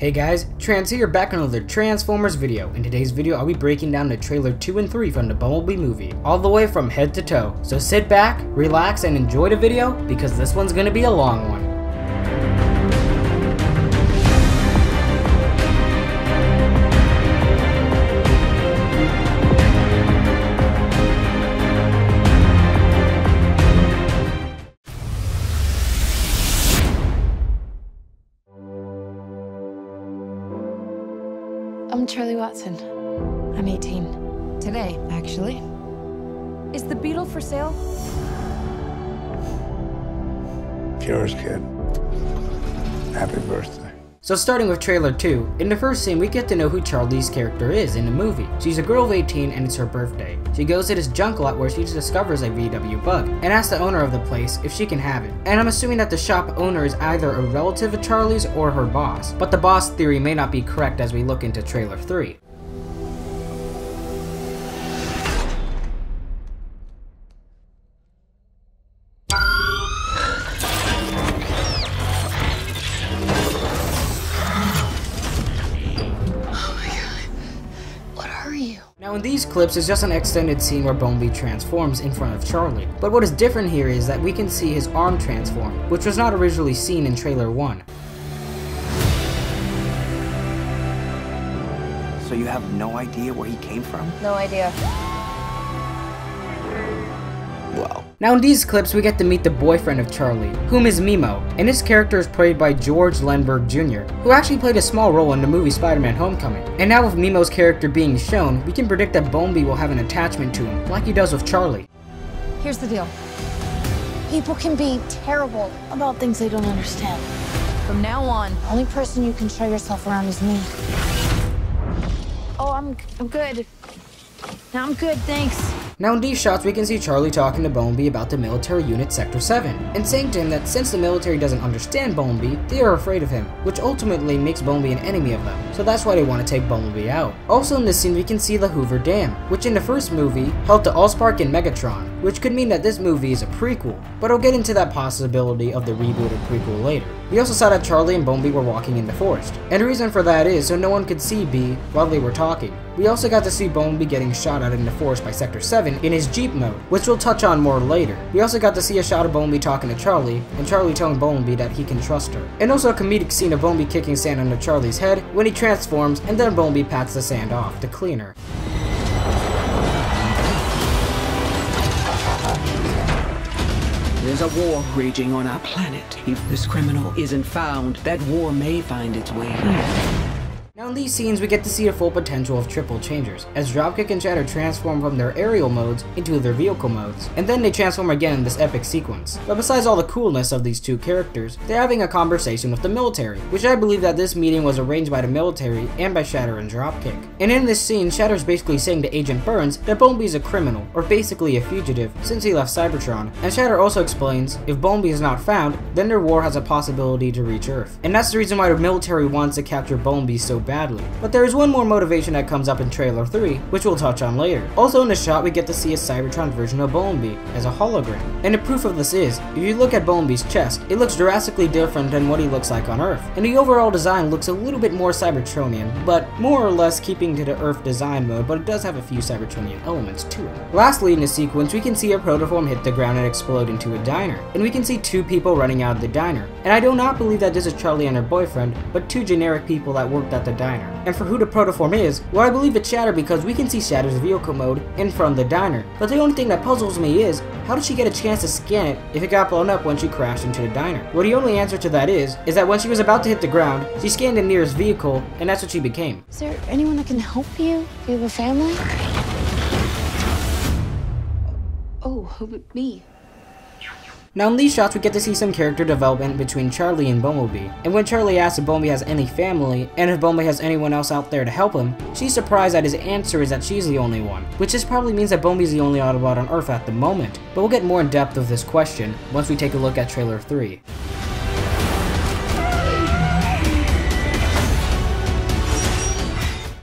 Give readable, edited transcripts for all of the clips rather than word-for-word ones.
Hey guys, Trans here, back on another Transformers video. In today's video, I'll be breaking down the trailer 2 and 3 from the Bumblebee movie, all the way from head to toe. So sit back, relax, and enjoy the video, because this one's gonna be a long one. I'm Charlie Watson. I'm 18. Today, actually. Is the Beetle for sale? Yours, kid. Happy birthday. So starting with trailer 2, in the first scene we get to know who Charlie's character is in the movie. She's a girl of 18 and it's her birthday. She goes to this junk lot where she discovers a VW bug and asks the owner of the place if she can have it. And I'm assuming that the shop owner is either a relative of Charlie's or her boss. But the boss theory may not be correct as we look into trailer 3. Now in these clips is just an extended scene where Bumblebee transforms in front of Charlie. But what is different here is that we can see his arm transform, which was not originally seen in trailer 1. So you have no idea where he came from? No idea. Well. Now in these clips we get to meet the boyfriend of Charlie, whom is Mimo, and his character is played by George Lundberg Jr., who actually played a small role in the movie Spider-Man Homecoming. And now with Mimo's character being shown, we can predict that Bumblebee will have an attachment to him, like he does with Charlie. Here's the deal. People can be terrible about things they don't understand. From now on, the only person you can show yourself around is me. Oh, I'm good. No, I'm good, thanks. Now in these shots we can see Charlie talking to Bumblebee about the military unit Sector 7, and saying to him that since the military doesn't understand Bumblebee, they are afraid of him, which ultimately makes Bumblebee an enemy of them, so that's why they want to take Bumblebee out. Also in this scene we can see the Hoover Dam, which in the first movie held to Allspark and Megatron, which could mean that this movie is a prequel, but I'll get into that possibility of the reboot or prequel later. We also saw that Charlie and Bumblebee were walking in the forest, and the reason for that is so no one could see B while they were talking. We also got to see Bumblebee getting shot at in the forest by Sector 7 in his Jeep mode, which we'll touch on more later. We also got to see a shot of Bumblebee talking to Charlie, and Charlie telling Bumblebee that he can trust her. And also a comedic scene of Bumblebee kicking sand under Charlie's head when he transforms, and then Bumblebee pats the sand off to clean her. There's a war raging on our planet. If this criminal isn't found, that war may find its way here. Now in these scenes we get to see the full potential of Triple Changers, as Dropkick and Shatter transform from their aerial modes into their vehicle modes, and then they transform again in this epic sequence. But besides all the coolness of these two characters, they're having a conversation with the military, which I believe that this meeting was arranged by the military and by Shatter and Dropkick. And in this scene, Shatter's basically saying to Agent Burns that Bumblebee's a criminal, or basically a fugitive, since he left Cybertron, and Shatter also explains if Bumblebee is not found, then their war has a possibility to reach Earth. And that's the reason why the military wants to capture Bumblebee so badly. But there is one more motivation that comes up in trailer 3, which we'll touch on later. Also in the shot we get to see a Cybertron version of Bumblebee as a hologram. And the proof of this is, if you look at Bumblebee's chest, it looks drastically different than what he looks like on Earth. And the overall design looks a little bit more Cybertronian, but more or less keeping to the Earth design mode, but it does have a few Cybertronian elements to it. Lastly in the sequence we can see a protoform hit the ground and explode into a diner. And we can see two people running out of the diner. And I do not believe that this is Charlie and her boyfriend, but two generic people that worked at the diner. And for who the protoform is, well I believe it's Shatter because we can see Shatter's vehicle mode in front of the diner. But the only thing that puzzles me is, how did she get a chance to scan it if it got blown up when she crashed into the diner? Well the only answer to that is that when she was about to hit the ground, she scanned the nearest vehicle, and that's what she became. Is there anyone that can help you? Do you have a family? Oh, who but me? Now in these shots we get to see some character development between Charlie and Bumblebee, and when Charlie asks if Bumblebee has any family, and if Bumblebee has anyone else out there to help him, she's surprised that his answer is that she's the only one, which just probably means that Bumblebee's the only Autobot on Earth at the moment, but we'll get more in depth of this question once we take a look at trailer 3.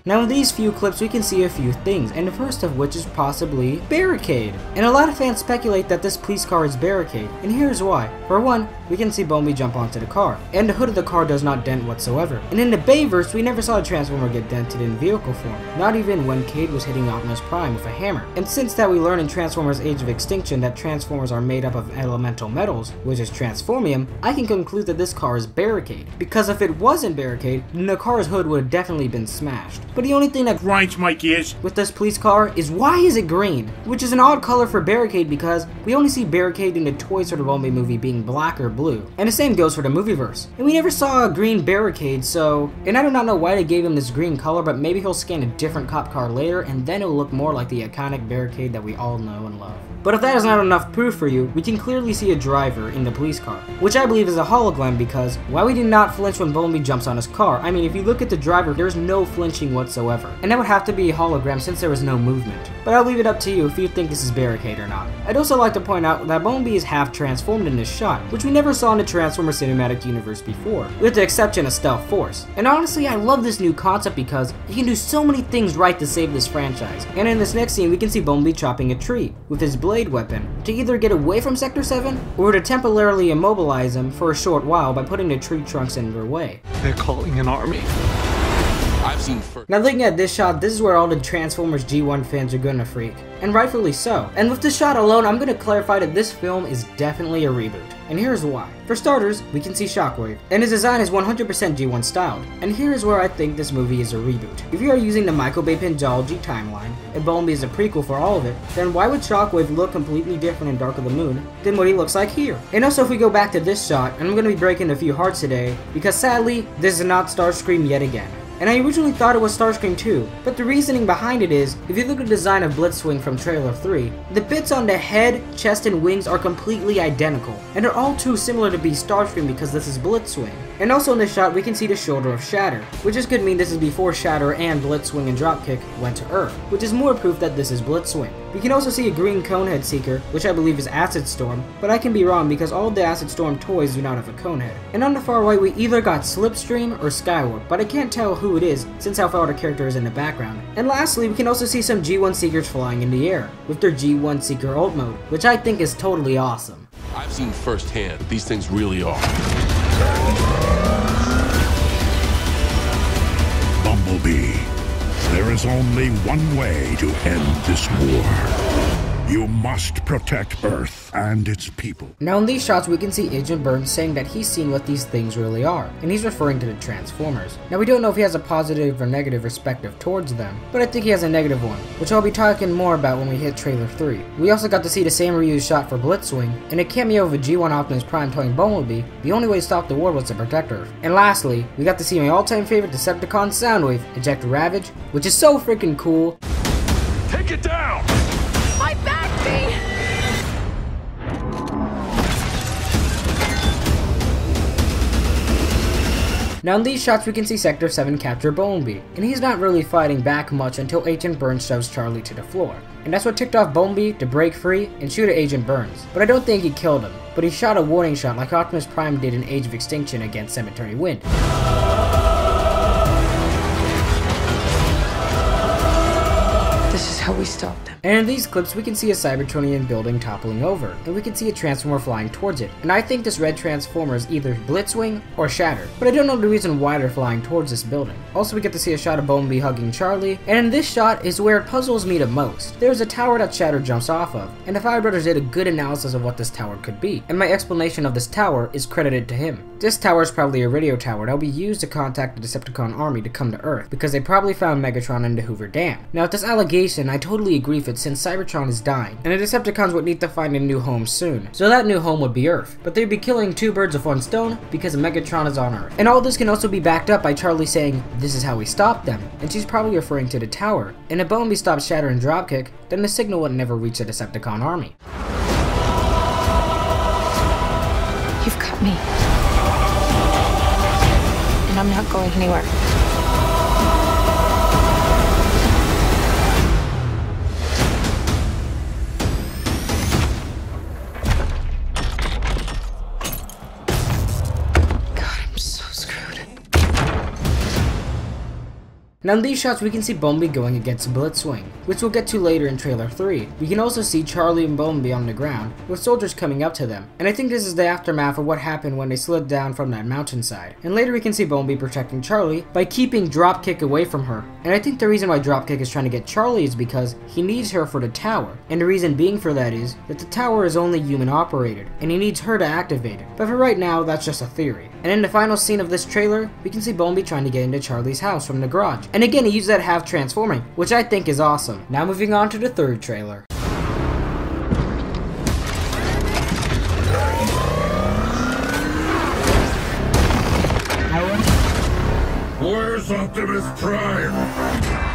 Now in these few clips we can see a few things, and the first of which is possibly Barricade. And a lot of fans speculate that this police car is Barricade, and here's why. For one, we can see Bumblebee jump onto the car, and the hood of the car does not dent whatsoever. And in the Bayverse, we never saw a Transformer get dented in vehicle form, not even when Cade was hitting Optimus Prime with a hammer. And since that we learn in Transformers Age of Extinction that Transformers are made up of elemental metals, which is transformium, I can conclude that this car is Barricade. Because if it wasn't Barricade, then the car's hood would have definitely been smashed. But the only thing that grinds my gears with this police car is why is it green? Which is an odd color for Barricade because we only see Barricade in the toys for the Bumblebee movie being black or blue. And the same goes for the movieverse. And we never saw a green Barricade, so... And I do not know why they gave him this green color, but maybe he'll scan a different cop car later and then it'll look more like the iconic Barricade that we all know and love. But if that is not enough proof for you, we can clearly see a driver in the police car, which I believe is a hologram because why we did not flinch when Bumblebee jumps on his car? I mean, if you look at the driver, there's no flinching whatsoever. And that would have to be a hologram since there was no movement. But I'll leave it up to you if you think this is Barricade or not. I'd also like to point out that Bumblebee is half transformed in this shot, which we never saw in the Transformers Cinematic Universe before, with the exception of Stealth Force. And honestly, I love this new concept because you can do so many things right to save this franchise. And in this next scene, we can see Bumblebee chopping a tree with his blade weapon to either get away from Sector 7 or to temporarily immobilize him for a short while by putting the tree trunks in their way. They're calling an army. I've seen first. Now looking at this shot, this is where all the Transformers G1 fans are gonna freak, and rightfully so. And with this shot alone, I'm gonna clarify that this film is definitely a reboot, and here's why. For starters, we can see Shockwave, and his design is 100% G1 styled, and here's where I think this movie is a reboot. If you are using the Michael Bay Penjology timeline, and Bumblebee is a prequel for all of it, then why would Shockwave look completely different in Dark of the Moon than what he looks like here? And also if we go back to this shot, and I'm gonna be breaking a few hearts today, because sadly, this is not Starscream yet again. And I originally thought it was Starscream 2, but the reasoning behind it is, if you look at the design of Blitzwing from trailer 3, the bits on the head, chest, and wings are completely identical, and are all too similar to be Starscream because this is Blitzwing. And also in this shot, we can see the shoulder of Shatter, which just could mean this is before Shatter and Blitzwing and Dropkick went to Earth, which is more proof that this is Blitzwing. We can also see a green Conehead Seeker, which I believe is Acid Storm, but I can be wrong because all of the Acid Storm toys do not have a Conehead. And on the far right, we either got Slipstream or Skywarp, but I can't tell who it is since how far the character is in the background. And lastly, we can also see some G1 Seekers flying in the air, with their G1 Seeker ult mode, which I think is totally awesome. I've seen firsthand, these things really are. Bumblebee, there is only one way to end this war. You must protect Earth and its people. Now in these shots we can see Agent Burns saying that he's seen what these things really are, and he's referring to the Transformers. Now we don't know if he has a positive or negative perspective towards them, but I think he has a negative one, which I'll be talking more about when we hit trailer 3. We also got to see the same reused shot for Blitzwing, and a cameo of a G1 Optimus Prime telling Bumblebee the only way to stop the war was to protect Earth. And lastly, we got to see my all-time favorite Decepticon Soundwave eject Ravage, which is so freaking cool. Take it down! My back, me! Now in these shots we can see Sector 7 capture Bumblebee, and he's not really fighting back much until Agent Burns shoves Charlie to the floor. And that's what ticked off Bumblebee to break free and shoot at Agent Burns. But I don't think he killed him, but he shot a warning shot like Optimus Prime did in Age of Extinction against Cemetery Wind. This is how we stop them. And in these clips we can see a Cybertronian building toppling over, and we can see a Transformer flying towards it. And I think this red Transformer is either Blitzwing or Shatter, but I don't know the reason why they're flying towards this building. Also we get to see a shot of Bumblebee hugging Charlie, and in this shot is where it puzzles me the most. There's a tower that Shatter jumps off of, and the Fire Brothers did a good analysis of what this tower could be, and my explanation of this tower is credited to him. This tower is probably a radio tower that will be used to contact the Decepticon army to come to Earth, because they probably found Megatron in the Hoover Dam. Now with this allegation, I totally agree with it since Cybertron is dying, and the Decepticons would need to find a new home soon, so that new home would be Earth. But they'd be killing two birds with one stone because Megatron is on Earth. And all this can also be backed up by Charlie saying, "This is how we stop them," and she's probably referring to the tower. And if Bumblebee stops Shatter and Dropkick, then the signal would never reach the Decepticon army. You've got me. And I'm not going anywhere. Now in these shots we can see Bumblebee going against Blitzwing, which we'll get to later in trailer 3. We can also see Charlie and Bumblebee on the ground, with soldiers coming up to them, and I think this is the aftermath of what happened when they slid down from that mountainside. And later we can see Bumblebee protecting Charlie by keeping Dropkick away from her, and I think the reason why Dropkick is trying to get Charlie is because he needs her for the tower, and the reason being for that is that the tower is only human operated, and he needs her to activate it. But for right now, that's just a theory. And in the final scene of this trailer, we can see Bumblebee trying to get into Charlie's house from the garage. And again, he used that half transforming, which I think is awesome. Now moving on to the third trailer. Where's Optimus Prime?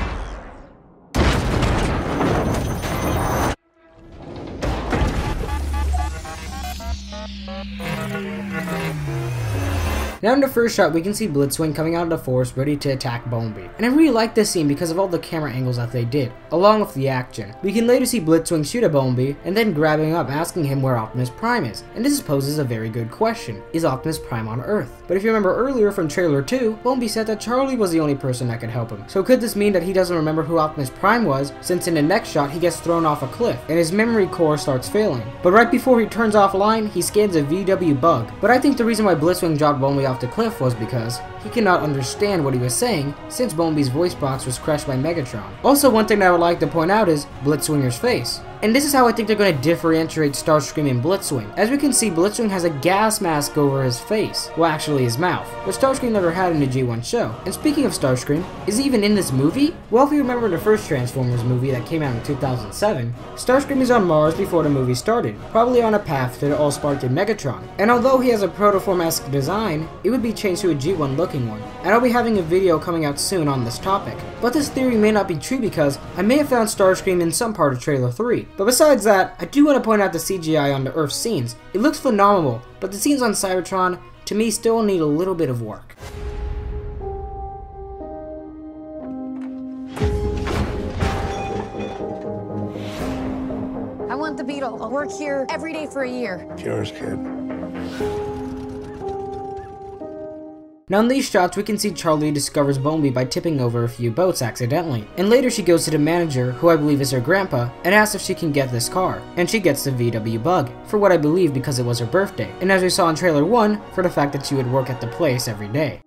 Now in the first shot, we can see Blitzwing coming out of the forest ready to attack Bumblebee. And I really like this scene because of all the camera angles that they did, along with the action. We can later see Blitzwing shoot at Bumblebee, and then grabbing up asking him where Optimus Prime is. And this poses a very good question. Is Optimus Prime on Earth? But if you remember earlier from trailer 2, Bumblebee said that Charlie was the only person that could help him. So could this mean that he doesn't remember who Optimus Prime was, since in the next shot he gets thrown off a cliff, and his memory core starts failing. But right before he turns offline, he scans a VW bug. But I think the reason why Blitzwing dropped Bumblebee off the cliff was because he could not understand what he was saying since Bumblebee's voice box was crushed by Megatron. Also, one thing that I would like to point out is Blitzwinger's face. And this is how I think they're going to differentiate Starscream and Blitzwing. As we can see, Blitzwing has a gas mask over his face, well actually his mouth, which Starscream never had in the G1 show. And speaking of Starscream, is he even in this movie? Well, if you remember the first Transformers movie that came out in 2007, Starscream is on Mars before the movie started, probably on a path to the All-Spartan Megatron. And although he has a protoform-esque design, it would be changed to a G1 looking one. And I'll be having a video coming out soon on this topic. But this theory may not be true because I may have found Starscream in some part of trailer 3. But besides that, I do want to point out the CGI on the Earth scenes. It looks phenomenal, but the scenes on Cybertron, to me, still need a little bit of work. I want the Beetle. I'll work here every day for a year. Yours, kid. Now in these shots, we can see Charlie discovers Bumblebee by tipping over a few boats accidentally. And later she goes to the manager, who I believe is her grandpa, and asks if she can get this car. And she gets the VW Bug, for what I believe because it was her birthday. And as we saw in trailer 1, for the fact that she would work at the place every day.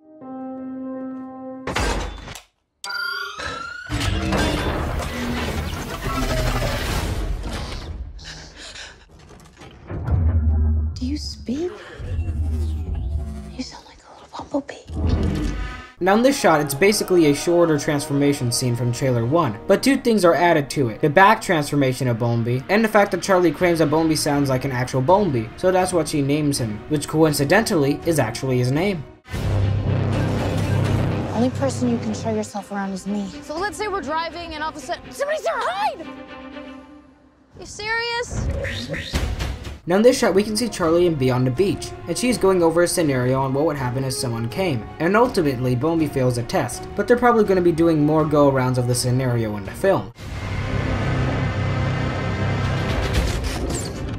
Do you speak? You sound like a little bumblebee. Now in this shot, it's basically a shorter transformation scene from trailer 1, but two things are added to it. The back transformation of Bumblebee, and the fact that Charlie claims that Bumblebee sounds like an actual Bumblebee, so that's what she names him, which coincidentally is actually his name. Only person you can show yourself around is me. So let's say we're driving and all of a sudden, somebody's there, hide! You serious? Now in this shot, we can see Charlie and Bee on the beach, and she's going over a scenario on what would happen if someone came. And ultimately, Bumblebee fails the test, but they're probably going to be doing more go-arounds of the scenario in the film.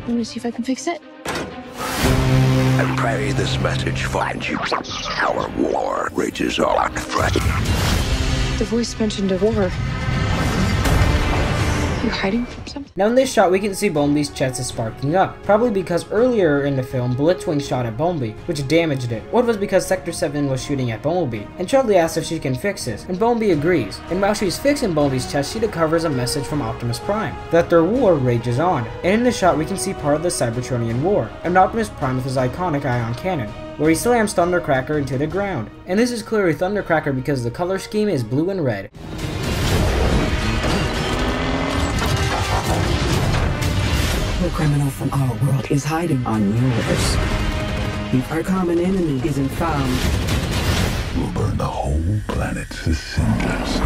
Let me see if I can fix it. And pray this message finds you. Our war rages on. The voice mentioned a war. You hiding from something? Now in this shot, we can see Bumblebee's chest is sparking up, probably because earlier in the film, Blitzwing shot at Bumblebee, which damaged it, or it was because Sector 7 was shooting at Bumblebee, and Charlie asks if she can fix this, and Bumblebee agrees, and while she's fixing Bumblebee's chest, she discovers a message from Optimus Prime, that their war rages on, and in this shot we can see part of the Cybertronian war, and Optimus Prime with his iconic ion cannon, where he slams Thundercracker into the ground, and this is clearly Thundercracker because the color scheme is blue and red. The criminal from our world is hiding on yours. If our common enemy isn't found, We'll burn the whole planet to cinders.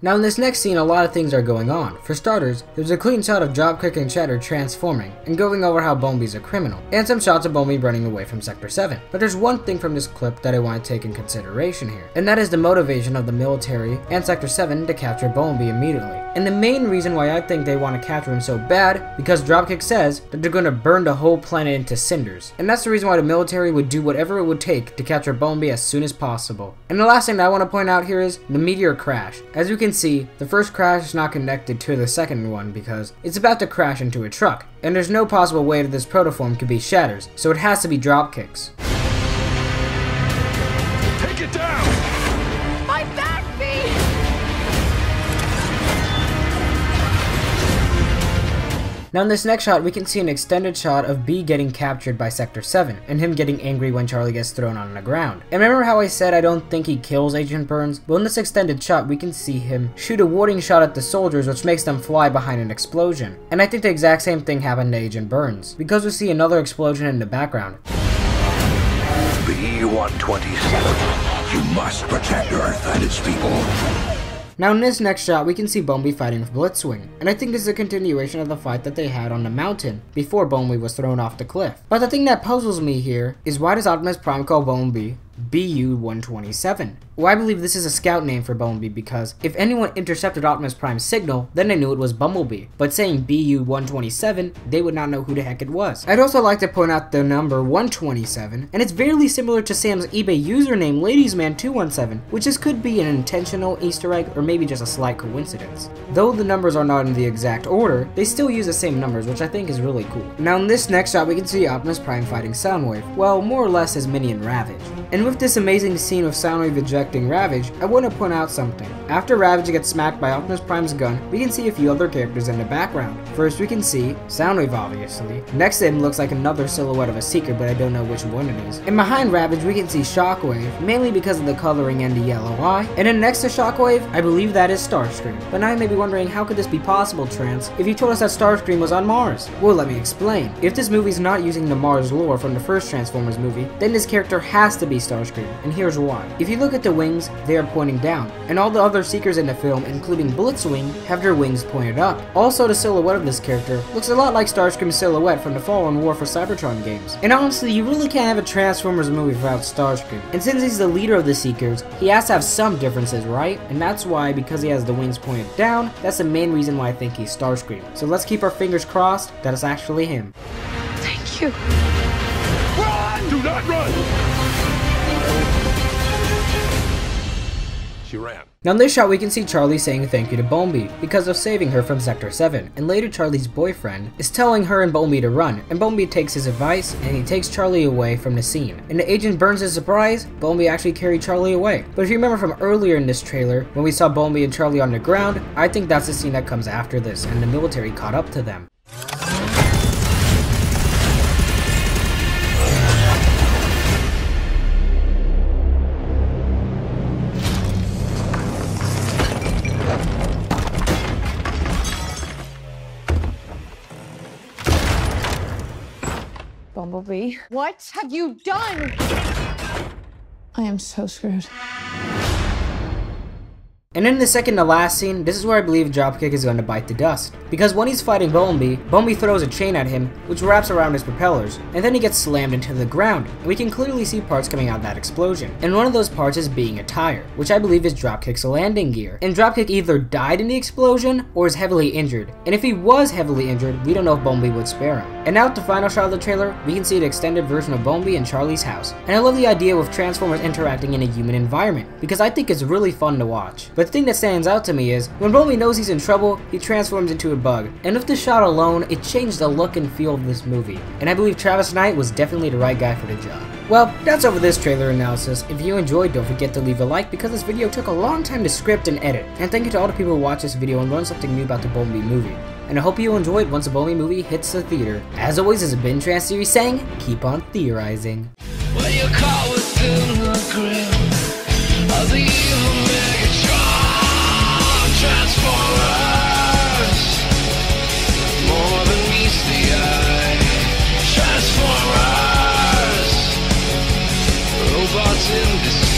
Now in this next scene, a lot of things are going on. For starters, there's a clean shot of Dropkick and Shatter transforming and going over how Bumblebee's a criminal, and some shots of Bumblebee running away from Sector 7. But there's one thing from this clip that I want to take in consideration here, and that is the motivation of the military and Sector 7 to capture Bumblebee immediately. And the main reason why I think they want to capture him so bad, because Dropkick says that they're going to burn the whole planet into cinders. And that's the reason why the military would do whatever it would take to capture Bumblebee as soon as possible. And the last thing that I want to point out here is the Meteor Crash. As you can see, the first crash is not connected to the second one because it's about to crash into a truck. And there's no possible way that this protoform could be Shatter's, so it has to be Dropkick's. Take it down! My back, Bee! Now in this next shot, we can see an extended shot of B getting captured by Sector 7, and him getting angry when Charlie gets thrown on the ground. And remember how I said I don't think he kills Agent Burns? Well, in this extended shot, we can see him shoot a warning shot at the soldiers, which makes them fly behind an explosion. And I think the exact same thing happened to Agent Burns, because we see another explosion in the background. B-127, you must protect Earth and its people. Now in this next shot, we can see Bumblebee fighting with Blitzwing, and I think this is a continuation of the fight that they had on the mountain before Bumblebee was thrown off the cliff. But the thing that puzzles me here is, why does Optimus Prime call Bumblebee BU-127? Well, I believe this is a scout name for Bumblebee because if anyone intercepted Optimus Prime's signal, then they knew it was Bumblebee. But saying BU-127, they would not know who the heck it was. I'd also like to point out the number 127, and it's very similar to Sam's eBay username Ladiesman217, which just could be an intentional Easter egg or maybe just a slight coincidence. Though the numbers are not in the exact order, they still use the same numbers, which I think is really cool. Now in this next shot, we can see Optimus Prime fighting Soundwave, well, more or less his minion Ravage. And with this amazing scene of Soundwave ejecting Ravage, I want to point out something. After Ravage gets smacked by Optimus Prime's gun, we can see a few other characters in the background. First we can see Soundwave, obviously. Next to him looks like another silhouette of a Seeker, but I don't know which one it is. And behind Ravage we can see Shockwave, mainly because of the coloring and the yellow eye. And then next to Shockwave, I believe that is Starscream. But now you may be wondering, how could this be possible, Trance, if you told us that Starscream was on Mars? Well, let me explain. If this movie's not using the Mars lore from the first Transformers movie, then this character has to be Starscream, and here's why. If you look at the wings, they are pointing down, and all the other Seekers in the film, including Blitzwing, have their wings pointed up. Also, the silhouette of this character looks a lot like Starscream's silhouette from the Fallen War for Cybertron games. And honestly, you really can't have a Transformers movie without Starscream. And since he's the leader of the Seekers, he has to have some differences, right? And that's why, because he has the wings pointed down, that's the main reason why I think he's Starscream. So let's keep our fingers crossed that it's actually him. Thank you. Run! Do not run! She ran. Now in this shot we can see Charlie saying thank you to Bumblebee because of saving her from Sector 7, and later Charlie's boyfriend is telling her and Bumblebee to run, and Bumblebee takes his advice and he takes Charlie away from the scene. And to Agent Burns' surprise, Bumblebee actually carried Charlie away. But if you remember from earlier in this trailer, when we saw Bumblebee and Charlie on the ground, I think that's the scene that comes after this, and the military caught up to them. Bumblebee, what have you done? I am so screwed. And in the second to last scene, this is where I believe Dropkick is going to bite the dust. Because when he's fighting Bumblebee, Bumblebee throws a chain at him, which wraps around his propellers, and then he gets slammed into the ground, and we can clearly see parts coming out of that explosion. And one of those parts is being a tire, which I believe is Dropkick's landing gear. And Dropkick either died in the explosion, or is heavily injured. And if he was heavily injured, we don't know if Bumblebee would spare him. And now at the final shot of the trailer, we can see the extended version of Bumblebee in Charlie's house. And I love the idea of Transformers interacting in a human environment, because I think it's really fun to watch. But the thing that stands out to me is, when Bumblebee knows he's in trouble, he transforms into a bug. And with this shot alone, it changed the look and feel of this movie. And I believe Travis Knight was definitely the right guy for the job. Well, that's over this trailer analysis. If you enjoyed, don't forget to leave a like because this video took a long time to script and edit. And thank you to all the people who watched this video and learned something new about the Bumblebee movie. And I hope you enjoyed once the Bumblebee movie hits the theater. As always, this has been Trans Series saying, keep on theorizing. When you're caught within the grip of the evil Megatron, Transformers, more than meets the eye. Transformers, robots in disguise.